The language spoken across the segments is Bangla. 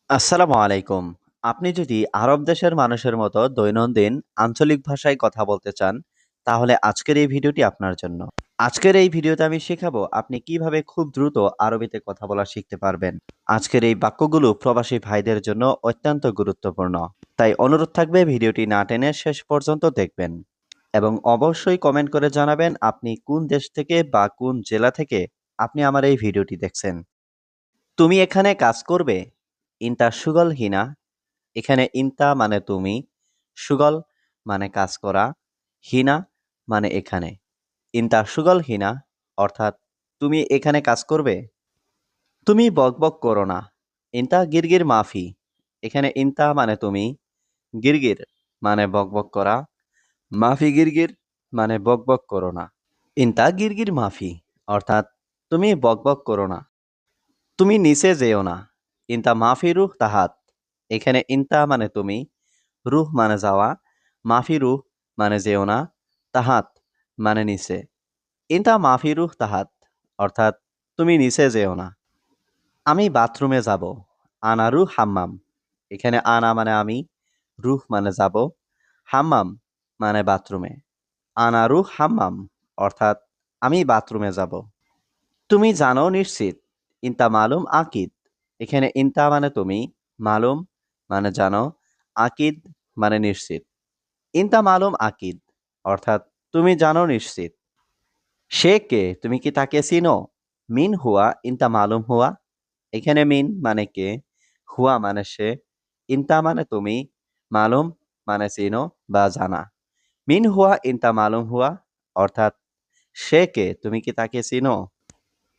আসসালামু আলাইকুম। আপনি যদি আরব দেশের মানুষের মতো দৈনন্দিন আঞ্চলিক ভাষায় কথা বলতে চান, তাহলে আজকের এই ভিডিওটি আপনার জন্য। আজকের এই ভিডিওতে আমি শেখাবো আপনি কিভাবে খুব দ্রুত আরবিতে কথা বলা শিখতে পারবেন। আজকের এই বাক্যগুলো প্রবাসী ভাইদের জন্য অত্যন্ত গুরুত্বপূর্ণ। তাই অনুরোধ থাকবে ভিডিওটি না টেনে শেষ পর্যন্ত দেখবেন। এবং অবশ্যই কমেন্ট করে জানাবেন আপনি কোন দেশ থেকে বা কোন জেলা থেকে আপনি আমার এই ভিডিওটি দেখছেন। তুমি এখানে কাজ করবে? ইনতা শুগল হিনা। এখানে ইনতা মানে তুমি, সুগল মানে কাজ করা, হিনা মানে এখানে। ইনতা সুগল হিনা অর্থাৎ তুমি এখানে কাজ করবে। তুমি বকবক করো না। ইনতা গিরগির মাফি। এখানে ইনতা মানে তুমি, গিরগির মানে বকবক করা, মাফি গিরগির মানে বকবক করো না। ইনতা গিরগির মাফি অর্থাৎ তুমি বকবক করো না। তুমি নিচে যেও না। ইনতা মাফি রুহ তাহাত। এখানে ইনতা মানে তুমি, রুহ মানে যাওয়া, মাফি রুহ মানে যেও না, তাহাত মানে নিচে। ইনতা মাফি রুহ তাহাত অর্থাৎ তুমি নিচে যেও না। আমি বাথরুমে যাব। আনা রুহ হাম্মাম। এখানে আনা মানে আমি, রুহ মানে যাব, হাম্মাম মানে বাথরুমে। আনা রুহ হাম্মাম অর্থাৎ আমি বাথরুমে যাব। তুমি জানো নিশ্চিত। ইনতা মালুম আকিদ। এখানে ইনতা মানে তুমি, মালুম মানে জানো, আকিদ মানে নিশ্চিত। ইনতা মালুম আকিদ অর্থাৎ তুমি জানো নিশ্চিত। সে কে? তুমি কি তাকে চিনো? মিন হুয়া ইনতা মালুম হুয়া। এখানে মিন মানে কে, হুয়া মানে সে, ইনতা মানে তুমি, মালুম মানে চিনো বা জানা। মিন হুয়া ইনতা মালুম হুয়া অর্থাৎ সে কে? তুমি কি তাকে চিনো?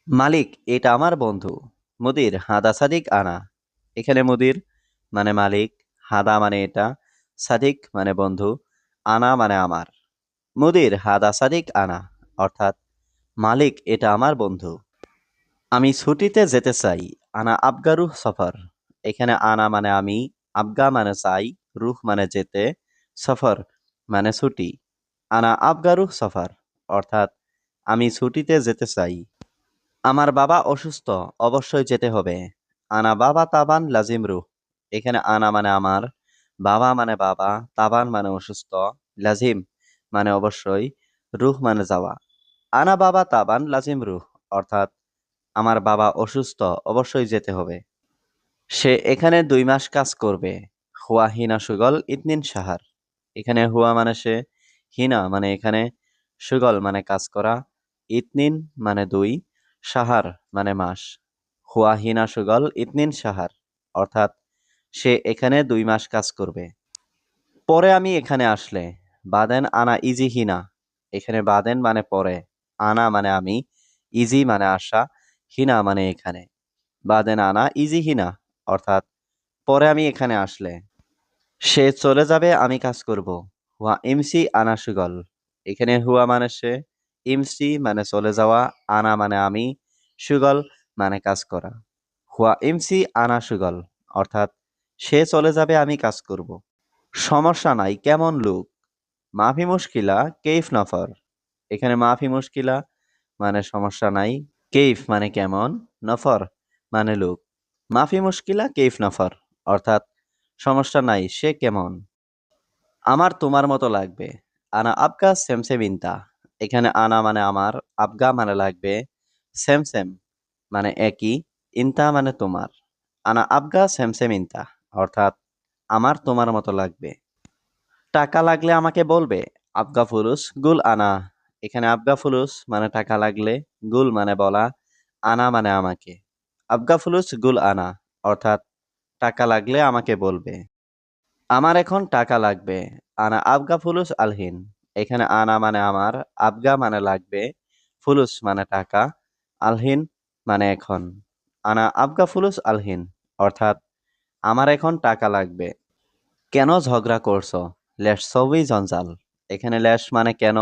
মালিক এটা আমার বন্ধু। মুদির হাদা সাদিক আনা। এখানে মুদির মানে মালিক, হাদা মানে এটা, সাদিক মানে বন্ধু, আনা মানে আমার। মুদির হাদা সাদিক আনা অর্থাৎ মালিক এটা আমার বন্ধু। আমি ছুটিতে যেতে চাই। আনা আবগা রুহ সফর। এখানে আনা মানে আমি, আবগা মানে চাই, রুহ মানে যেতে, সফর মানে ছুটি। আনা আবগা রুহ সফর অর্থাৎ আমি ছুটিতে যেতে চাই। আমার বাবা অসুস্থ, অবশ্যই যেতে হবে। আনা বাবা তাবান লাজিম রুহ। এখানে আনা মানে আমার, বাবা মানে বাবা, তাবান মানে অসুস্থ, লাজিম মানে অবশ্যই, রুহ মানে যাওয়া। আনা বাবা তাবান লাজিম রুহ অর্থাৎ আমার বাবা অসুস্থ, অবশ্যই যেতে হবে। সে এখানে 2 মাস কাজ করবে। হুয়া হিনা সুগল ইতনিন সাহার। এখানে হুয়া মানে সে, হিনা মানে এখানে, সুগল মানে কাজ করা, ইতনিন মানে 2, সাহার মানে মাস। হুয়া হিনা সুগল ইতনিন সাহার অর্থাৎ সে এখানে 2 মাস কাজ করবে। পরে আমি এখানে আসলে। বাদেন আনা ইজি হিনা। এখানে বাদেন মানে পরে, আনা মানে আমি, ইজি মানে আসা, হিনা মানে এখানে। বাদেন আনা ইজি হিনা অর্থাৎ পরে আমি এখানে আসলে। সে চলে যাবে আমি কাজ করব। হুয়া ইমসি আনা সুগল। এখানে হুয়া মানে সে, ইমসি মানে চলে যাওয়া, আনা মানে আমি, সুগল মানে কাজ করা। হুয়া ইমসি আনা সুগল অর্থাৎ সে চলে যাবে আমি কাজ করব। সমস্যা নাই কেমন লোক। মাফি মুশকিলা কেইফ নফর। এখানে মাফি মুশকিলা মানে সমস্যা নাই, কেইফ মানে কেমন, নফর মানে লোক। মাফি মুশকিলা কেইফ নফর অর্থাৎ সমস্যা নাই সে কেমন। আমার তোমার মতো লাগবে। আনা আবগা সেমসেম ইনতা। এখানে আনা মানে আমার, আবগা মানে লাগবে, সেমসেম মানে একই, ইনতা মানে তোমার। আনা আবগা সেমসেম ইনতা অর্থাৎ আমার তোমার মতো লাগবে। টাকা লাগলে আমাকে বলবে। আবগা ফুলুস গুল আনা। এখানে আবগা ফুলুস মানে টাকা লাগলে, গুল মানে বলা, আনা মানে আমাকে। আবগা ফুলুস গুল আনা অর্থাৎ টাকা লাগলে আমাকে বলবে। আমার এখন টাকা লাগবে। আনা আবগা ফুলুস আলহিন। এখানে আনা মানে আমার, আবগা মানে লাগবে, ফুলুস মানে টাকা, আলহিন মানে এখন। আনা আবগা ফুলুস আলহিন অর্থাৎ আমার এখন টাকা লাগবে। কেন ঝগড়া করছো? লেশ সবই জঞ্জাল। এখানে লেশ মানে কেন,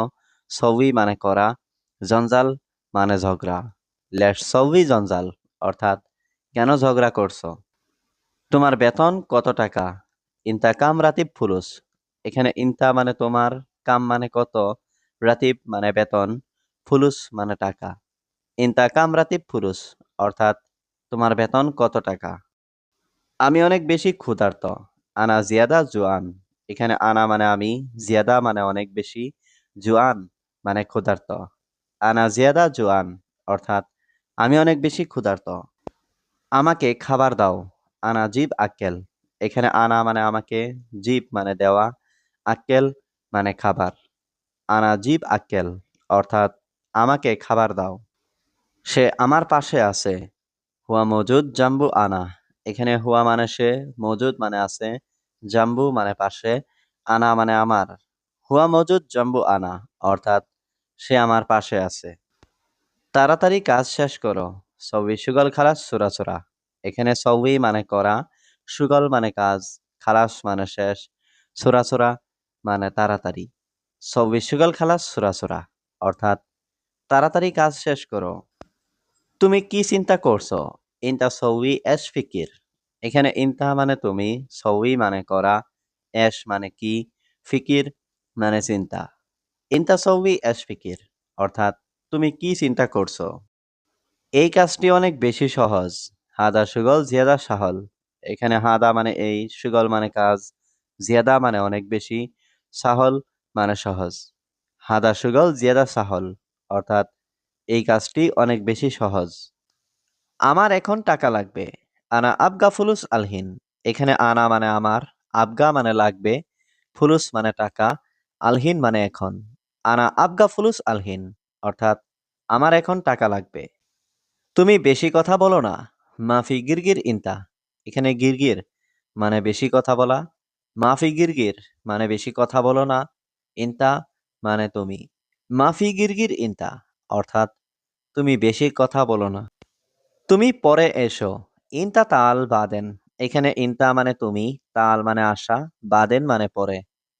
সবই মানে করা, জঞ্জাল মানে ঝগড়া। লেশ সবই জঞ্জাল অর্থাৎ কেন ঝগড়া করছো? তোমার বেতন কত টাকা? ইনতা কাম রাতিব ফুলুস। এখানে ইনতা মানে তোমার, কাম মানে কত, রাতিব মানে বেতন, ফুলুস মানে টাকা। ইনতা কাম রাতিব ফুলুস অর্থাৎ তোমার বেতন কত টাকা? আমি অনেক বেশি ক্ষুধার্ত। আনা জিয়াদা জুয়ান। এখানে আনা মানে আমি, জিয়াদা মানে অনেক বেশি, জুয়ান মানে ক্ষুধার্ত। আনা জিয়াদা জুয়ান অর্থাৎ আমি অনেক বেশি ক্ষুধার্ত। আমাকে খাবার দাও। আনা জিব আক্কেল। এখানে আনা মানে আমাকে, জিব মানে দেওয়া, আক্কেল মানে খাবার। আনা জিব আক্কেল অর্থাৎ আমাকে খাবার দাও। সে আমার পাশে আছে। হুয়া মজুদ জাম্বু আনা। এখানে হুয়া মানে সে, মজুদ মানে আছে, জাম্বু মানে পাশে, আনা মানে আমার। হুয়া মজুদ জাম্বু আনা অর্থাৎ সে আমার পাশে আছে। তাড়াতাড়ি কাজ শেষ করো। সবই সুগল খালাস সুরাসুরা। এখানে সবই মানে করা, সুগল মানে কাজ, খালাস মানে শেষ, সুরাসুরা মানে তাড়াতাড়ি। সবই সুগল খালাস সুরাসুরা অর্থাৎ তাড়াতাড়ি কাজ শেষ করো। তুমি কি চিন্তা করছো? ইনতা সউই এশ ফিকির। এখানে ইনতা মানে তুমি, সউই মানে করা, এশ মানে কি, ফিকির মানে চিন্তা। ইনতা সউই এশ ফিকির অর্থাৎ তুমি কি চিন্তা করছো? এই কাজটি অনেক বেশি সহজ। হাদা সুগল জিয়াদা সাহল। এখানে হাদা মানে এই, সুগল মানে কাজ, জিয়াদা মানে অনেক বেশি, সাহল মানে সহজ। হাদা সুগল জিয়াদা সাহল অর্থাৎ এই কাজটি অনেক বেশি সহজ। আমার এখন টাকা লাগবে। আনা আবগা ফুলুস আলহিন। এখানে আনা মানে আমার, আবগা মানে লাগবে, ফুলুস মানে টাকা, আলহিন মানে এখন। আনা আবগা ফুলুস আলহিন অর্থাৎ আমার এখন টাকা লাগবে। তুমি বেশি কথা বলো না। মাফি গিরগির ইনতা। এখানে গিরগির মানে বেশি কথা বলা, মাফি গিরগির মানে বেশি কথা বলো না, ইনতা মানে তুমি। মাফি গিরগির ইনতা অর্থাৎ তুমি বেশি কথা বলো না। তুমি পরে এসো। ইনতা তাল বাদেন। এখানে ইনতা মানে তুমি, তাল মানে আসা, বাদেন মানে পরে।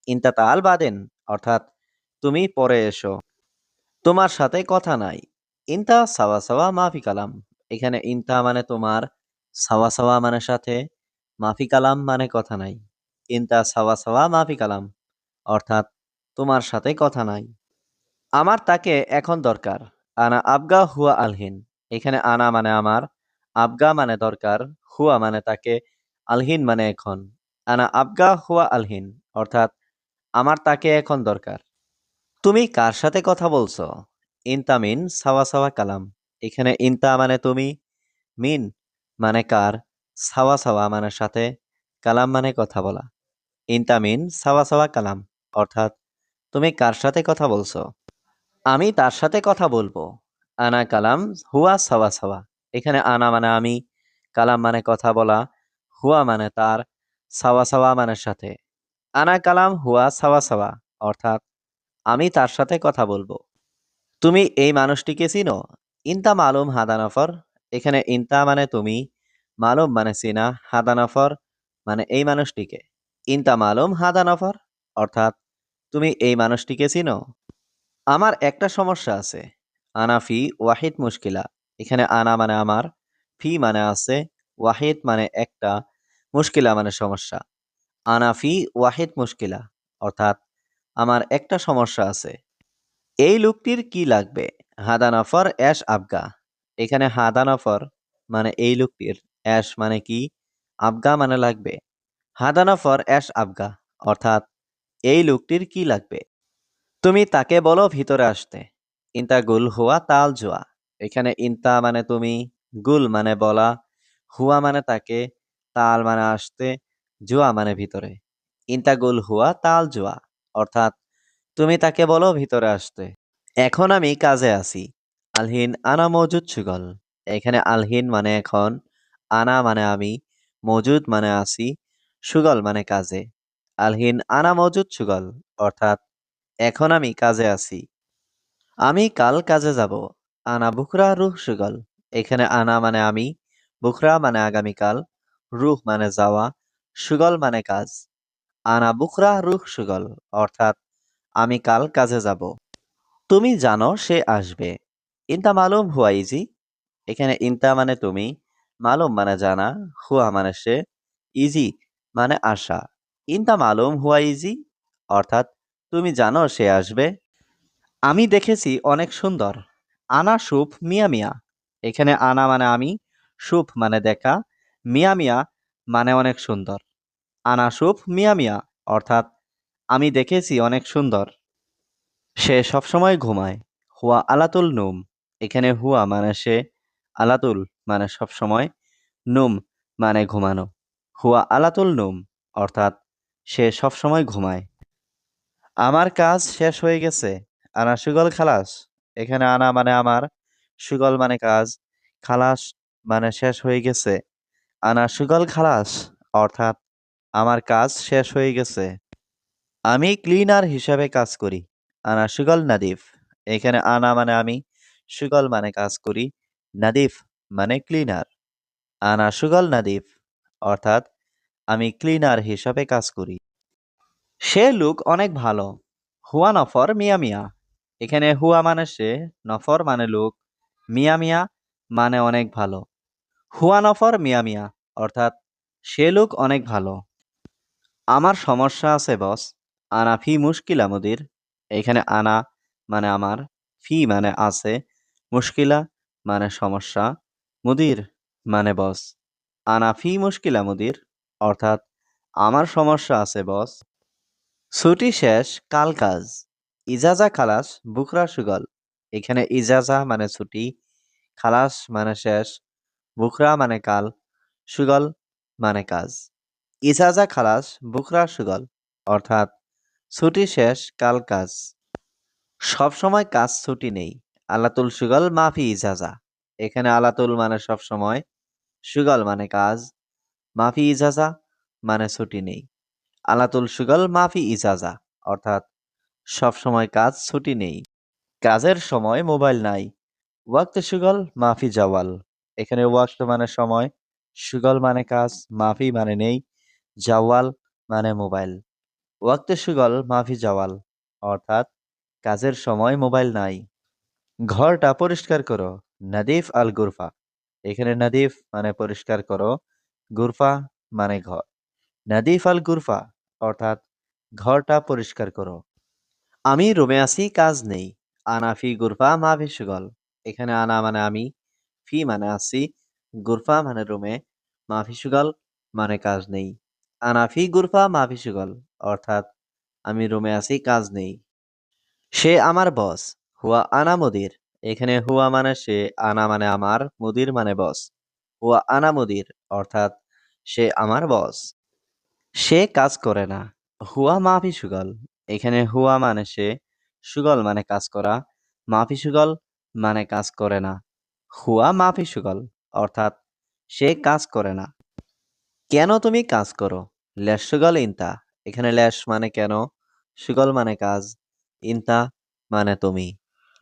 ইনতা তাল বাদেন অর্থাৎ তুমি পরে এসো। তোমার সাথে কথা নাই। ইনতা সাওয়া সাওয়া মাফি কালাম। এখানে ইনতা মানে তোমার, সাওয়া সাওয়া মানে সাথে, মাফি কালাম মানে কথা নাই। ইনতা সাওয়া সাওয়া মাফি কালাম অর্থাৎ তোমার সাথে কথা নাই। আমার তাকে এখন দরকার। আনা আবগা হুয়া আলহিন। এখানে আনা মানে আমার, আবগা মানে দরকার, হুয়া মানে তাকে, আলহিন মানে এখন। আনা আবগা হুয়া আলহিন অর্থাৎ আমার তাকে এখন দরকার। তুমি কার সাথে কথা বলছো? ইনতা মিন সাওয়া সাওয়া কালাম। এখানে ইনতা মানে তুমি, মিন মানে কার, সাওয়া সাওয়া মানে সাথে, কালাম মানে কথা বলা। ইনতা মিন সাওয়া সাওয়া কালাম অর্থাৎ তুমি কার সাথে কথা বলছো? আমি তার সাথে কথা বলবো। আনা কালাম হুয়া সাওয়া সাওয়া। এখানে আনা মানে আমি, কালাম মানে কথা বলা, হুয়া মানে তার, সাওয়া সাওয়া মানে সাথে। আনা কালাম হুয়া সাওয়া সাওয়া অর্থাৎ আমি তার সাথে কথা বলবো। তুমি এই মানুষটিকে চিনো? ইনতা মালুম হাদা নফর। এখানে ইনতা মানে তুমি, মালুম মানে চিনা, হাদা নফর মানে এই মানুষটিকে। ইনতা মালুম হাদা নফর অর্থাৎ তুমি এই মানুষটিকে চিনো? আমার একটা সমস্যা আছে। আনা ফি ওয়াহিদ মুশকিলা। এখানে আনা মানে আমার, ফি মানে আছে, ওয়াহিদ মানে একটা, মুশকিলা মানে সমস্যা। আনা ফি ওয়াহিদ মুশকিলা অর্থাৎ আমার একটা সমস্যা আছে। এই লোকটির কি লাগবে? হাদা নফর অ্যাশ আবগা। এখানে হাদা নফর মানে এই লোকটির, অ্যাশ মানে কি, আবগা মানে লাগবে। হাদা নফর অ্যাশ আবগা অর্থাৎ এই লোকটির কি লাগবে? তুমি তাকে বলো ভিতরে আসতে। ইনতা গুল হুয়া তাল জুয়া। এখানে ইনতা মানে তুমি, গুল মানে বলা, হুয়া মানে তাকে, তাল মানে আসতে, জুয়া মানে ভিতরে। ইনতা গুল হুয়া তাল জুয়া অর্থাৎ তুমি তাকে বলো ভিতরে আসতে। এখন আমি কাজে আছি। আলহিন আনা মজুদ সুগল। এখানে আলহিন মানে এখন, আনা মানে আমি, মজুদ মানে আছি, সুগল মানে কাজে। আলহিন আনা মজুদ সুগল অর্থাৎ এখন আমি কাজে আছি। আমি কাল কাজে যাব। আনা বুকরা রুহ সুগল। এখানে আনা মানে আমি, বুকরা মানে আগামীকাল, রুহ মানে যাওয়া, সুগল মানে কাজ। আনা বুকরা রুহ সুগল অর্থাৎ আমি কাল কাজে যাব। তুমি জানো সে আসবে। ইনতা মালুম হুয়া ইজি। এখানে ইনতা মানে তুমি, মালুম মানে জানা, হুয়া মানে সে, ইজি মানে আশা। ইনতা মালুম হুয়া ইজি অর্থাৎ তুমি জানো সে আসবে। আমি দেখেছি অনেক সুন্দর। আনা সুপ মিয়া মিয়া। এখানে আনা মানে আমি, সুপ মানে দেখা, মিয়া মিয়া মানে অনেক সুন্দর। আনা শুভ মিয়া মিয়া অর্থাৎ আমি দেখেছি অনেক সুন্দর। সে সবসময় ঘুমায়। হুয়া আলাতুল নুম। এখানে হুয়া মানে সে, আলাতুল মানে সবসময়, নুম মানে ঘুমানো। হুয়া আলাতুল নুম অর্থাৎ সে সবসময় ঘুমায়। আমার কাজ শেষ হয়ে গেছে। আনা সুগল খালাস। এখানে আনা মানে আমার, সুগল মানে কাজ, খালাস মানে শেষ হয়ে গেছে। আনা সুগল খালাস অর্থাৎ আমার কাজ শেষ হয়ে গেছে। আমি ক্লিনার হিসাবে কাজ করি। আনা সুগল নাদিফ। এখানে আনা মানে আমি, সুগল মানে কাজ করি, নাদিফ মানে ক্লিনার। আনা সুগল নাদিফ অর্থাৎ আমি ক্লিনার হিসাবে কাজ করি। সে লোক অনেক ভালো। হুয়া নফর মিয়া মিয়া। এখানে হুয়া মানে সে, নফর মানে লোক, মিয়া মিয়া মানে অনেক ভালো। হুয়া নফর মিয়া মিয়া অর্থাৎ সে লোক অনেক ভালো। আমার সমস্যা আছে বস। আনা ফি মুশকিলা মুদির। এখানে আনা মানে আমার, ফি মানে আছে, মুশকিলা মানে সমস্যা, মুদির মানে বস। আনা ফি মুশকিলা মুদির অর্থাৎ আমার সমস্যা আছে বস। ছুটি শেষ, কাল কাজ। ইজাজা খালাস বুকরা সুগল। এখানে ইজাজা মানে ছুটি, খালাস মানে শেষ, বুকরা মানে কাল, সুগল মানে কাজ। ইজাজা খালাস বুকরা সুগল অর্থাৎ ছুটি শেষ, কাল কাজ। সব সময় কাজ ছুটি নেই। আলাতুল সুগল মাফি ইজাজা। এখানে আলাতুল মানে সব সময়, সুগল মানে কাজ, মাফি ইজাজা মানে ছুটি নেই। আলাতুল সুগল মাফি ইজাজা অর্থাৎ সব সময় কাজ ছুটি নেই। কাজের সময় মোবাইল নাই। ওয়াক্ত সুগল মাফি জাওয়াল। এখানে ওয়াক্ত মানে সময়, সুগল মানে কাজ, মাফি মানে নেই, জাওয়াল মানে মোবাইল। ওয়াক্ত সুগল মাফি জাওয়াল অর্থাৎ কাজের সময় মোবাইল নাই। ঘরটা পরিষ্কার করো। নাদিফ আল গুরফা। এখানে নাদিফ মানে পরিষ্কার করো, গুরফা মানে ঘর। নাদিফ আল গুরফা অর্থাৎ ঘরটা পরিষ্কার করো। আমি রুমে আছি, কাজ নেই। আনা ফি গুরফা মাফি সুগল। এখানে আনা মানে আমি, ফি মানে আছি, গুরফা মানে রুমে, মাফি সুগল মানে কাজ নেই। আনা ফি গুরফা মাফি সুগল অর্থাৎ আমি রুমে আছি, কাজ নেই। সে আমার বস। হুয়া আনা মুদির। এখানে হুয়া মানে সে, আনা মানে আমার, মুদির মানে বস। হুয়া আনা মুদির অর্থাৎ সে আমার বস। সে কাজ করে না। হুয়া মাফি সুগল। এখানে হুয়া মানে সে, সুগল মানে কাজ করা, মাফি সুগল মানে কাজ করে না। হুয়া মাফি সুগল অর্থাৎ সে কাজ করে না। কেন তুমি কাজ করো? লেশ সুগল ইনতা। এখানে লেশ মানে কেন, সুগল মানে কাজ, ইনতা মানে তুমি।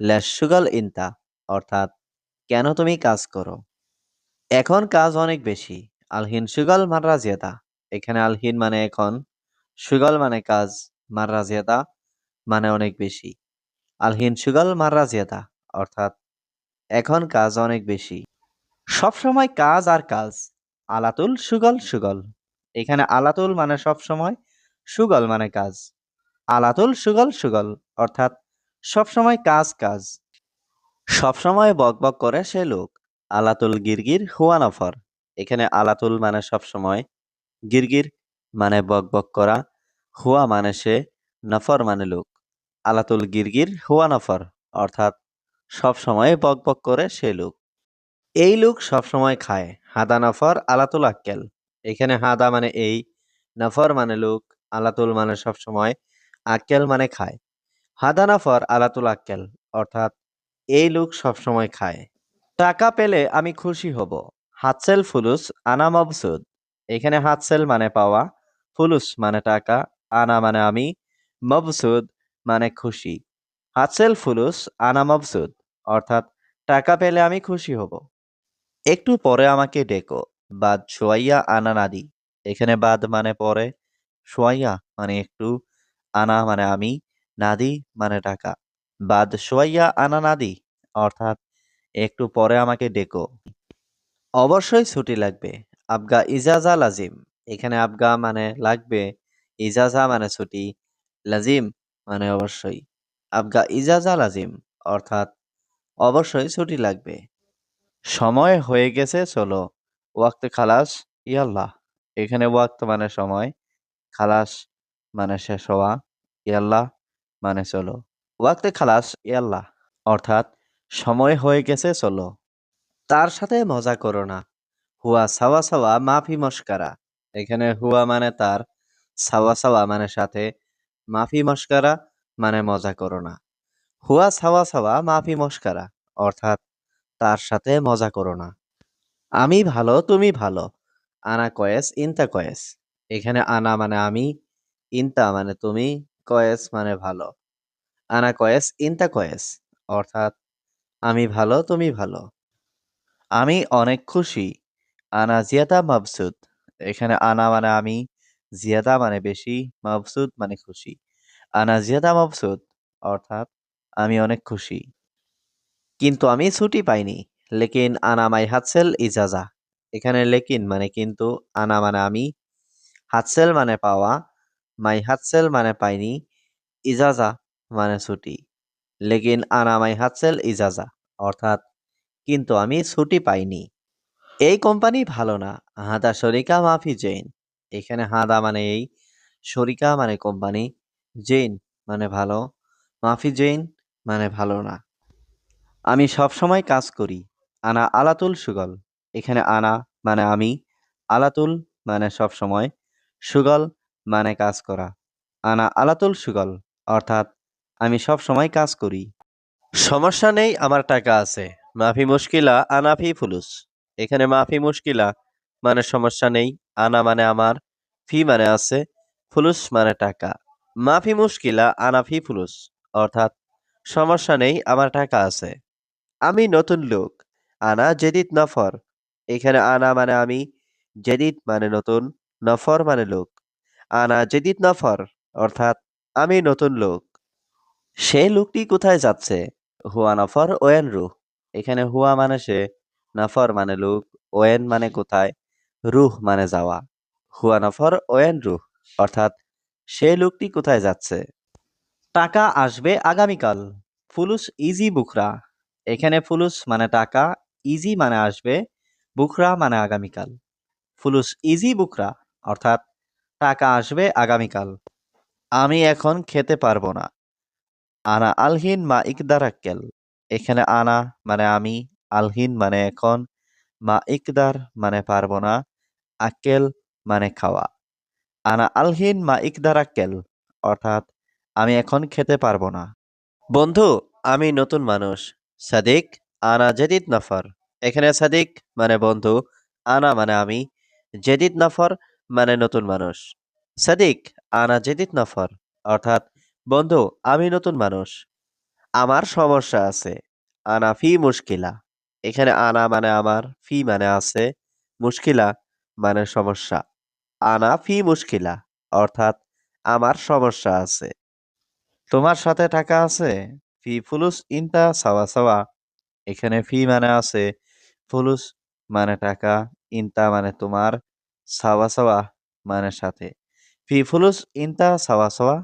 লেশ সুগল ইনতা অর্থাৎ কেন তুমি কাজ করো? এখন কাজ অনেক বেশি। আলহিন সুগল মাররা জিয়াদা। এখানে আলহিন মানে এখন, সুগল মানে কাজ, মাররা জিয়াদা মানে অনেক বেশি। আলহিন সুগল মাররা জিয়াদা অর্থাৎ এখন কাজ অনেক বেশি। সবসময় কাজ আর কাজ। আলাতুল সুগল সুগল। এখানে আলাতুল মানে সবসময়, সুগল মানে কাজ। আলাতুল সুগল সুগল অর্থাৎ সবসময় কাজ কাজ। সবসময় বকবক করে সে লোক। আলাতুল গিরগির হুয়া নফর। এখানে আলাতুল মানে সবসময়, গিরগির মানে বকবক করা, হুয়া মানে সে, নফর মানে লোক। আলাতুল গিরগির হুয়া নফর অর্থাৎ সবসময় বকবক করে সে লোক। এই লোক সবসময় খায়। হাদা নফর আলাতুল আক্কেল। এখানে হাদা মানে এই, নফর মানে লোক, আলাতুল মানে সবসময়, আক্কেল মানে খায়। হাদা নফর আলাতুল আক্কেল অর্থাৎ এই লোক সবসময় খায়। টাকা পেলে আমি খুশি হব। হাতসেল ফুলুস আনা মবসুদ। এখানে হাতসেল মানে পাওয়া, ফুলুস মানে টাকা, আনা মানে আমি, মবসুদ মানে খুশি। হাতসেল ফুলুস আনা মবসুদ অর্থাৎ টাকা পেলে আমি খুশি হব। একটু পরে আমাকে ডেকো। বাদ শোয়াইয়া আনা নাদি। এখানে বাদ মানে পরে, শোয়াইয়া মানে একটু, আনা মানে আমি, নাদি মানে টাকা। বাদ শোয়াইয়া আনা নাদি অর্থাৎ একটু পরে আমাকে ডেকো। অবশ্যই ছুটি লাগবে। আবগা ইজাজা লাজিম। এখানে আবগা মানে লাগবে, ইজাজা মানে ছুটি, লাজিম মানে অবশ্যই। আবগা ইজাজা লাজিম অর্থাৎ অবশ্যই ছুটি লাগবে। সময় হয়ে গেছে, চলো। ওয়াক্ত খালাস, ইয়াল্লাহ। এখানে ওয়াক্ত মানে সময়, খালাস মানে শেষ হওয়া, ইয়াল্লা মানে চলো। ওয়াক্তে খালাস ইয়াল্লা অর্থাৎ সময় হয়ে গেছে চলো। তার সাথে মজা করো না। হুয়া সাওয়া সাওয়া মাফি মস্কারা। এখানে হুয়া মানে তার, সাওয়া সাওয়া মানে সাথে, মাফি মস্কারা মানে মজা করো না। হুয়া সাওয়া সাওয়া মাফি মস্কারা অর্থাৎ তার সাথে মজা করো না। আমি ভালো তুমি ভালো। আনা কয়েস ইনতা কয়েস। এখানে আনা মানে আমি, ইনতা মানে তুমি, কয়েস মানে ভালো। আনা কয়েস ইনতা কয়েস অর্থাৎ আমি ভালো তুমি ভালো। আমি অনেক খুশি। আনা জিয়াদা মাবসুদ। এখানে আনা মানে আমি, জিয়াদা মানে বেশি, মাবসুদ মানে খুশি। আনা জিয়াদা মাবসুদ অর্থাৎ আমি অনেক খুশি। কিন্তু আমি ছুটি পাইনি। লেকিন আনা মাই হাতসেল ইজাজা। এখানে লেকিন মানে কিন্তু, আনা মানে আমি, হাতসেল মানে পাওয়া, মাই হাতসেল মানে পাইনি, ইজাজা মানে ছুটি। লেকিন আনা মাই হাতসেল ইজাজা অর্থাৎ কিন্তু আমি ছুটি পাইনি। এই কোম্পানি ভালো না। হাদা শরিকা মাফি জৈন। এখানে হাদা মানে এই, শরিকা মানে কোম্পানি, জৈন মানে ভালো, মাফি জৈন মানে ভালো না। আমি সব সময় কাজ করি। আনা আলাতুল সুগল। এখানে আনা মানে আমি, আলাতুল মানে সব সময়, সুগল মানে কাজ করা। আনা আলাতুল সুগল অর্থাৎ আমি সব সময় কাজ করি। সমস্যা নেই, আমার টাকা আছে। মাফি মুশকিলা আনা ফি ফুলুস। এখানে মাফি মুশকিলা মানে সমস্যা নেই, আনা মানে আমার, ফি মানে আছে, ফুলুস মানে টাকা। মাফি মুশকিলা আনা ফি ফুলুস অর্থাৎ সমস্যা নেই, আমার টাকা আছে। আমি নতুন লোক। আনা জেদিদ নফর। এখানে আনা মানে আমি, জেদিদ মানে নতুন, নফর মানে লোক। আনা জেদিদ নফর অর্থাৎ আমি নতুন লোক। সে লোকটি কোথায় যাচ্ছে? হুয়া নফর ওয়েন রুহ। এখানে হুয়া মানে সে, নফর মানে লোক, ওয়েন মানে কোথায়, রুহ মানে যাওয়া। হুয়া নফর ওয়েন রুহ অর্থাৎ সে লোকটি কোথায় যাচ্ছে। টাকা আসবে আগামীকাল। ফুলুস ইজি বুকরা। এখানে ফুলুস মানে টাকা, ইজি মানে আসবে, বুকরা মানে আগামীকাল। ফুলুস ইজি বুকরা অর্থাৎ টাকা আসবে আগামীকাল। আমি এখন খেতে পারবো না। আনা আলহিন মা ইকদার আক্কেল। এখানে আনা মানে আমি, আলহিন মানে এখন, মা ইকদার মানে পারবো না, আক্কেল মানে খাওয়া। আনা আলহিন মা ইকদার আক্কেল অর্থাৎ আমি এখন খেতে পারবো না। বন্ধু, আমি নতুন মানুষ। সাদিক আনা জেদিদ নফর। এখানে সাদিক মানে বন্ধু, আনা মানে আমি, জেদিদ নফর মানে নতুন মানুষ। সাদিক আনা জেদিদ নফর অর্থাৎ বন্ধু আমি নতুন মানুষ। আমার সমস্যা আছে। আনা ফি মুশকিলা। এখানে আনা মানে আমার, ফি মানে আছে, মুশকিলা মানে সমস্যা। আনা ফি মুশকিলা অর্থাৎ আমার সমস্যা আছে। তোমার সাথে টাকা আছে? ফি ফুলুস ইনতা সাওয়া সাওয়া। এখানে ফি মানে আছে, ফুলুস মানে টাকা, ইনতা মানে তোমার, সাওয়া সাওয়া মানে সাথে। ফি ফুলুস ইনতা সাওয়া সাওয়া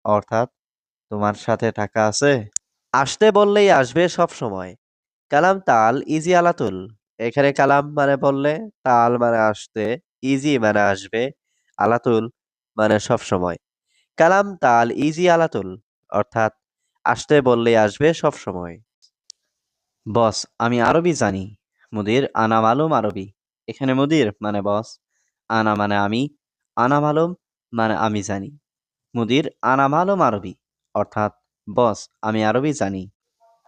অর্থাৎ তোমার সাথে টাকা আছে? আসতে বললেই আসবে সব সময়। কালাম তাল ইজি আলাতুল। এখানে কালাম মানে বললে, তাল মানে আসতে, ইজি মানে আসবে, আলাতুল মানে সব সময়। কালাম তাল ইজি আলাতুল অর্থাৎ আসতে বললেই আসবে সব সময়। বস আমি আরবি জানি। মুদির আনা মালুম আরবি। এখানে মুদির মানে বস, আনা মানে আমি, আনা মালুম মানে আমি জানি। মুদির আনা মালুম আরবি অর্থাৎ বস আমি আরবি জানি।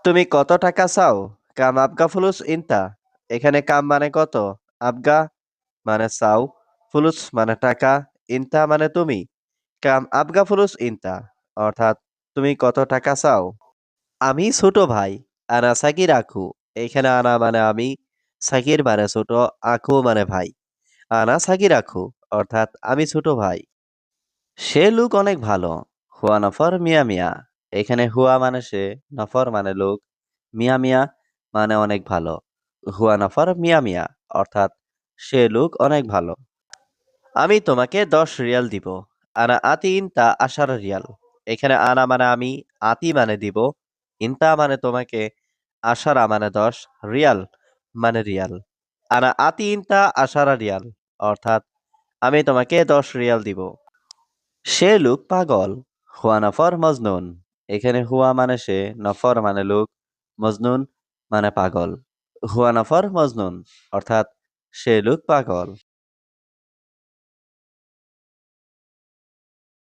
তুমি কত টাকা চাও? কাম আবগা ফুলুস ইনতা। এখানে কাম মানে কত, আবগা মানে চাও, ফুলুস মানে টাকা, ইনতা মানে তুমি। কাম আবগা ফুলুস ইনতা অর্থাৎ তুমি কত টাকা চাও? আমি ছোট ভাই। আনা সাকির আখু। এখানে আনা মানে আমি, সাকির মানে ছোট, আখু মানে ভাই। আনা সাকির আখু অর্থাৎ আমি ছোট ভাই। সে লোক অনেক ভালো। হুয়া নফর মিয়া মিয়া। এখানে হুয়া মানে সে, নফর মানে লোক, মিয়া মিয়া মানে অনেক ভালো। হুয়া নফর মিয়া মিয়া অর্থাৎ সে লোক অনেক ভালো। আমি তোমাকে 10 রিয়াল দিব। আনা আতি ইনতা 10 রিয়াল। এখানে আনা মানে আমি, আতি মানে দিব, ইনতা মানে তোমাকে, আশারা মানে 10, রিয়াল মানে রিয়াল। আনা আতি ইনতা 10 রিয়াল অর্থাৎ আমি তোমাকে 10 রিয়াল দিব। সে লোক পাগল। হুয়া নফর মজনুন। এখানে হুয়া মানে সে, নফর মানে লোক, মজনুন মানে পাগল। হুয়া নফর মজনুন অর্থাৎ সে লোক পাগল।